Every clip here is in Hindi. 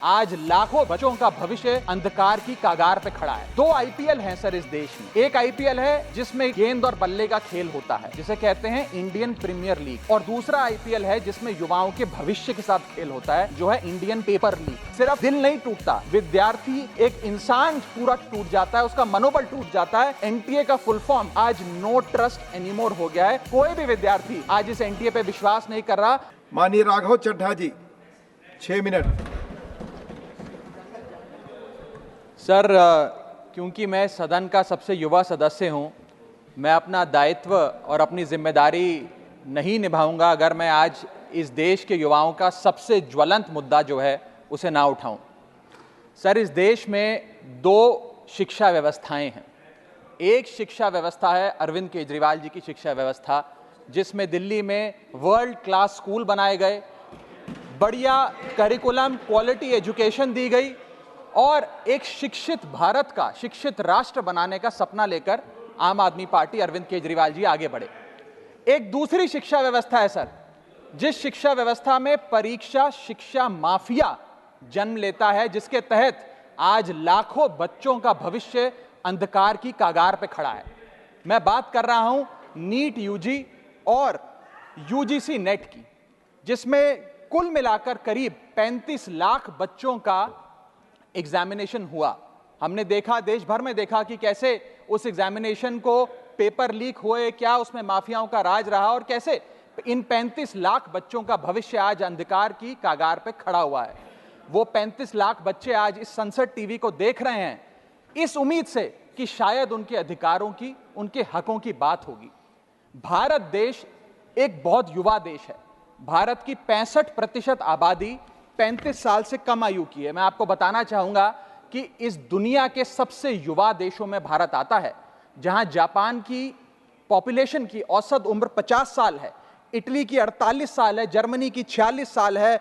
आज लाखों बच्चों का भविष्य अंधकार की कगार पे खड़ा है। 2 आईपीएल हैं सर इस देश में। एक आईपीएल है जिसमें गेंद और बल्ले का खेल होता है, जिसे कहते हैं इंडियन प्रीमियर लीग, और दूसरा आईपीएल है जिसमें युवाओं के भविष्य के साथ खेल होता है, जो है इंडियन पेपर लीग। सिर्फ दिल नहीं टूटता, विद्यार्थी, एक इंसान पूरा टूट जाता है, उसका मनोबल टूट जाता है। एनटीए का फुल फॉर्म आज नो ट्रस्ट एनीमोर हो गया है। कोई भी विद्यार्थी आज इस एनटीए पे विश्वास नहीं कर रहा। माननीय राघव चड्ढा जी, 6 मिनट। सर, क्योंकि मैं सदन का सबसे युवा सदस्य हूं, मैं अपना दायित्व और अपनी जिम्मेदारी नहीं निभाऊंगा अगर मैं आज इस देश के युवाओं का सबसे ज्वलंत मुद्दा जो है उसे ना उठाऊं। सर, इस देश में 2 शिक्षा व्यवस्थाएं हैं। एक शिक्षा व्यवस्था है अरविंद केजरीवाल जी की शिक्षा व्यवस्था, जिसमें दिल्ली में वर्ल्ड क्लास स्कूल बनाए गए, बढ़िया करिकुलम, क्वालिटी एजुकेशन दी गई और एक शिक्षित भारत का, शिक्षित राष्ट्र बनाने का सपना लेकर आम आदमी पार्टी, अरविंद केजरीवाल जी आगे बढ़े। एक दूसरी शिक्षा व्यवस्था है सर, जिस शिक्षा व्यवस्था में परीक्षा शिक्षा माफिया जन्म लेता है, जिसके तहत आज लाखों बच्चों का भविष्य अंधकार की कगार पे खड़ा है। मैं बात कर रहा हूं नीट यूजी और यूजीसी नेट की, जिसमें कुल मिलाकर करीब 35 लाख बच्चों का एग्जामिनेशन हुआ। हमने देखा, देश भर में देखा कि कैसे उस एग्जामिनेशन को पेपर लीक हुए, क्या उसमें माफियाओं का राज रहा और कैसे इन 35 लाख बच्चों का भविष्य आज अंधकार की कगार पे खड़ा हुआ है। वो 35 लाख बच्चे आज इस संसद टीवी को देख रहे हैं इस उम्मीद से कि शायद उनके अधिकारों की, उनके हकों की बात होगी। भारत देश एक बहुत युवा देश है। भारत की 65% आबादी 35 साल से कम आयु की है। मैं आपको बताना चाहूंगा कि इस दुनिया के सबसे युवा देशों में भारत आता है, जहां जापान की पॉपुलेशन की औसत उम्र 50 साल है, इटली की 48 साल है, जर्मनी की 46 साल है,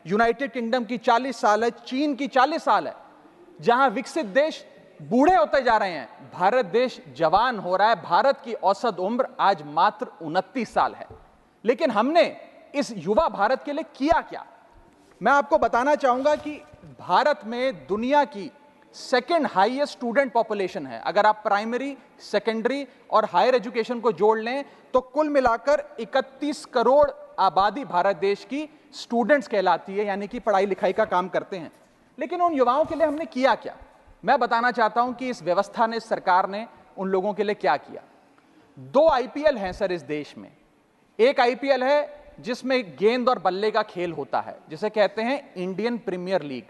यूनाइटेड किंगडम की 40 साल है, चीन की 40 साल है। जहां विकसित देश बूढ़े होते जा रहे हैं, भारत देश जवान हो रहा है। भारत की औसत उम्र आज मात्र 29 साल है। लेकिन हमने इस युवा भारत के लिए किया क्या? मैं आपको बताना चाहूंगा कि भारत में दुनिया की सेकंड हाईएस्ट स्टूडेंट पॉपुलेशन है। अगर आप प्राइमरी, सेकेंडरी और हायर एजुकेशन को जोड़ लें तो कुल मिलाकर 31 करोड़ आबादी भारत देश की स्टूडेंट्स कहलाती है, यानी कि पढ़ाई लिखाई का काम करते हैं। लेकिन उन युवाओं के लिए हमने किया क्या? मैं बताना चाहता हूं कि इस व्यवस्था ने, सरकार ने उन लोगों के लिए क्या किया। 2 आईपीएल हैं सर इस देश में। एक आईपीएल है जिसमें गेंद और बल्ले का खेल होता है, जिसे कहते हैं इंडियन प्रीमियर लीग,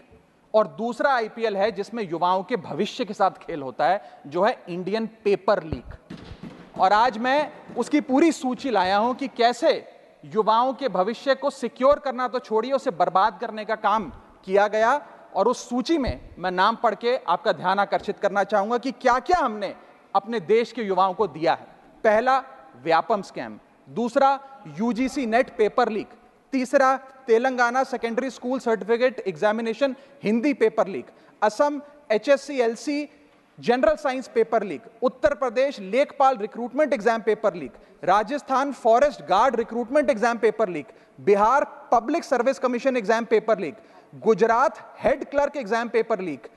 और दूसरा आईपीएल है जिसमें युवाओं के भविष्य के साथ खेल होता है, जो है इंडियन पेपर लीग। और आज मैं उसकी पूरी सूची लाया हूं कि कैसे युवाओं के भविष्य को सिक्योर करना तो छोड़िए, उसे बर्बाद करने का काम किया गया। और उस सूची में मैं नाम पढ़ के आपका ध्यान आकर्षित करना चाहूंगा कि क्या क्या हमने अपने देश के युवाओं को दिया है। पहला, व्यापम स्कैम। दूसरा, यूजीसी नेट पेपर लीक। तीसरा, Telangana secondary school certificate examination Hindi paper leak. Assam HSC LC general science paper leak. Uttar Pradesh लेखपाल recruitment exam paper leak. Rajasthan forest guard recruitment exam paper leak. Bihar public service commission exam paper leak. Gujarat head clerk exam paper leak.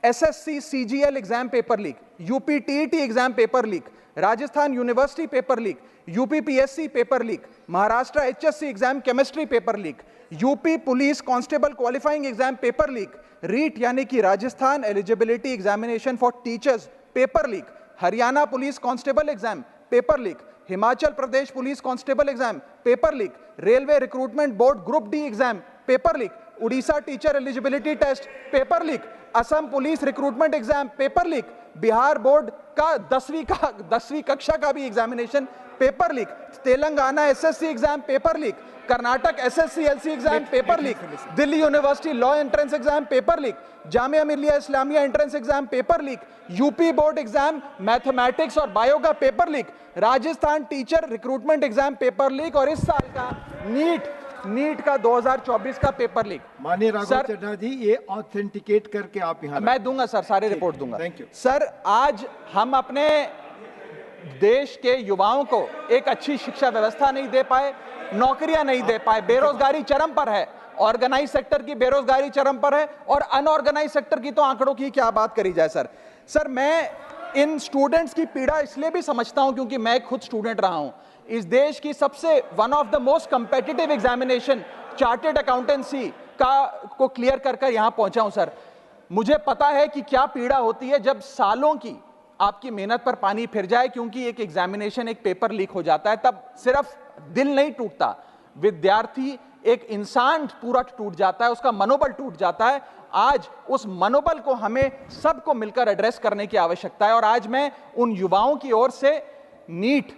SSC CGL exam paper leak. UP TET exam paper leak. Rajasthan university paper leak. UP PSC paper leak. Maharashtra HSC exam chemistry paper leak. UP police constable qualifying exam paper leak. REET यानी कि Rajasthan eligibility examination for teachers paper leak. Haryana police constable exam paper leak. Himachal Pradesh police constable exam paper leak. Railway recruitment board group D exam paper leak. Orissa teacher eligibility test paper leak. Assam police recruitment exam paper leak. Bihar board का 10वीं कक्षा का भी examination paper leak. Telangana SSC exam paper leak. Karnataka SSC LC exam paper leak. Delhi university law entrance exam paper leak. Jamia Millia Islamia entrance exam paper leak. UP board exam mathematics और बायो का paper leak. Rajasthan teacher recruitment exam paper leak. और इस साल का नीट का 2024 का पेपर लीक। माननीय राघव चड्ढा जी, ये ऑथेंटिकेट करके आप यहाँ मैं दूंगा सर, सारे रिपोर्ट दूंगा। थैंक यू सर, आज हम अपने देश के युवाओं को एक अच्छी शिक्षा व्यवस्था नहीं दे पाए, नौकरियां नहीं दे पाए, बेरोजगारी चरम पर है ऑर्गेनाइज सेक्टर की बेरोजगारी चरम पर है और अनऑर्गेनाइज सेक्टर की तो आंकड़ों की क्या बात करी जाए सर। सर मैं इन स्टूडेंट्स की पीड़ा इसलिए भी समझता हूं क्योंकि मैं खुद स्टूडेंट रहा हूं। इस देश की सबसे one of the most competitive examination chartered accountancy को क्लियर कर कर यहां पहुंचा हूं सर। मुझे पता है कि क्या पीड़ा होती है जब सालों की आपकी मेहनत पर पानी फिर जाए क्योंकि एक एग्जामिनेशन, एक पेपर लीक हो जाता है। तब सिर्फ दिल नहीं टूटता, विद्यार्थी, एक इंसान पूरा टूट जाता है, उसका मनोबल टूट जाता है। आज उस मनोबल को हमें सबको मिलकर एड्रेस करने की आवश्यकता है और आज मैं उन युवाओं की ओर से नीट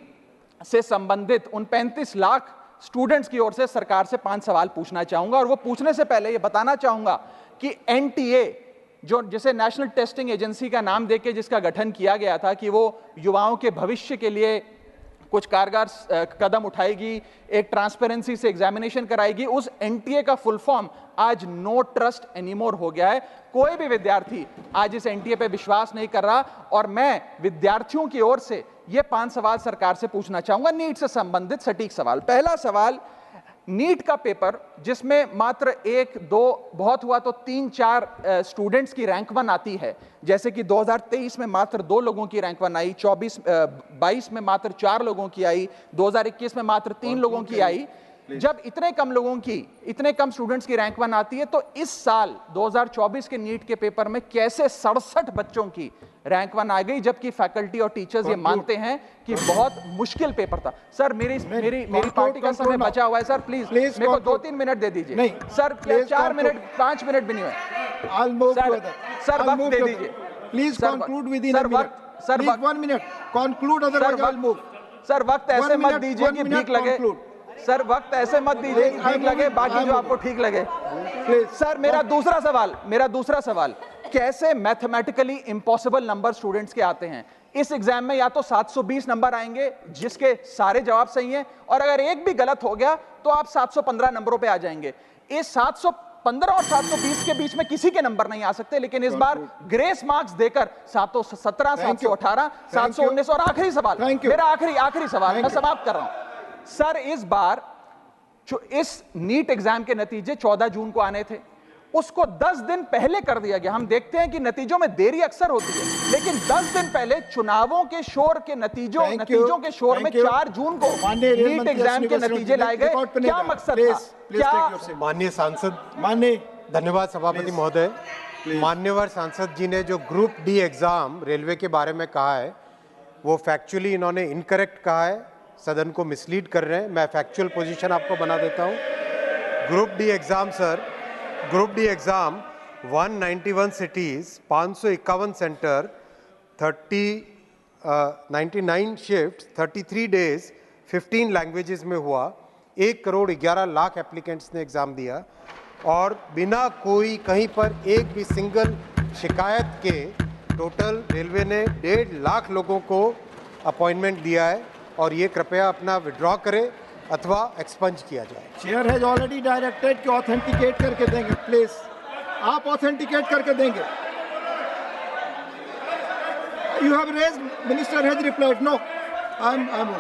से संबंधित उन 35 लाख स्टूडेंट्स की ओर से सरकार से 5 सवाल पूछना चाहूंगा। और वो पूछने से पहले ये बताना चाहूंगा कि एनटीए, जो जिसे नेशनल टेस्टिंग एजेंसी का नाम देके जिसका गठन किया गया था कि वो युवाओं के भविष्य के लिए कुछ कारगर कदम उठाएगी, एक ट्रांसपेरेंसी से एग्जामिनेशन कराएगी, उस एनटीए का फुल फॉर्म आज नो ट्रस्ट एनीमोर हो गया है। कोई भी विद्यार्थी आज इस एनटीए पे विश्वास नहीं कर रहा और मैं विद्यार्थियों की ओर से ये 5 सवाल सरकार से पूछना चाहूंगा, नीट से संबंधित सटीक सवाल। पहला सवाल, नीट का पेपर जिसमें मात्र 1-2, बहुत हुआ तो 3-4 स्टूडेंट्स की रैंक 1 आती है, जैसे कि 2023 में मात्र 2 लोगों की रैंक 1 आई, 22 में मात्र 4 लोगों की आई, 2021 में मात्र 3 लोगों की आई। जब इतने कम स्टूडेंट्स की रैंक 1 आती है तो इस साल 2024 के नीट के पेपर में कैसे 67 बच्चों की रैंक 1 आ गई, जबकि फैकल्टी और टीचर्स ये मानते हैं कि बहुत मुश्किल पेपर था। सर मेरी पार्टी का समय बचा हुआ है सर, प्लीज मेरे को 2-3 मिनट दे दीजिए। नहीं सर, 4 मिनट 5 मिनट भी नहीं हुए सर, वक्त दे दीजिए please. Conclude with in sir, 1 minute conclude, otherwise I will move. Sir वक्त ऐसे मत दीजिए कि ठीक लगे सर, वक्त ऐसे मत दीजिए कि ठीक लगे, बाकी जो आपको ठीक लगे। सर मेरा दूसरा सवाल, कैसे मैथमेटिकली इम्पॉसिबल नंबर स्टूडेंट्स के आते हैं? इस एग्जाम में या तो 720 नंबर आएंगे जिसके सारे जवाब सही हैं, और अगर एक भी गलत हो गया तो आप 715 नंबरों पे आ जाएंगे। इस 715 और 720 के बीच में किसी के नंबर नहीं आ सकते, लेकिन इस बार ग्रेस मार्क्स देकर 717, 718, 719। और आखिरी सवाल, मेरा आखिरी सवाल, मैं समाप्त कर रहा हूं सर। इस बार जो इस नीट एग्जाम के नतीजे 14 जून को आने थे, उसको 10 दिन पहले कर दिया गया। हम देखते हैं कि नतीजों में देरी अक्सर होती है, लेकिन 10 दिन पहले चुनावों के शोर के नतीजों के शोर में 4 जून को नीट एग्जाम के नतीजे लाए गए। क्या मकसद था? क्या माननीय सांसद, धन्यवाद सभापति महोदय। मान्यवर सांसद जी ने जो ग्रुप डी एग्जाम रेलवे के बारे में कहा है वो फैक्चुअली इन्होंने इनकरेक्ट कहा है, सदन को मिसलीड कर रहे हैं। मैं फैक्चुअल पोजीशन आपको बना देता हूं। Group D exam sir, group D exam 191 cities, 551 centre, 99 shift, 33 days, 15 languages में हुआ। 1,11,00,000 एप्लीकेंट्स ने एग्जाम दिया और बिना कोई कहीं पर एक भी सिंगल शिकायत के टोटल रेलवे ने 1.5 लाख लोगों को अपॉइंटमेंट दिया है। और ये कृपया अपना विड्रॉ करें अथवा एक्सपंज किया जाए। चेयर हैज ऑलरेडी डायरेक्टेड कि ऑथेंटिकेट करके देंगे, प्लीज आप ऑथेंटिकेट करके देंगे। You have raised, minister has replied, no I am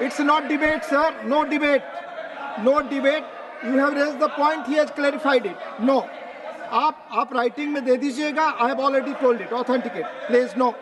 it's not debate sir, no debate. You have raised the point, he has clarified it, no. आप राइटिंग में दे दीजिएगा, I have already told it, authenticate please, no.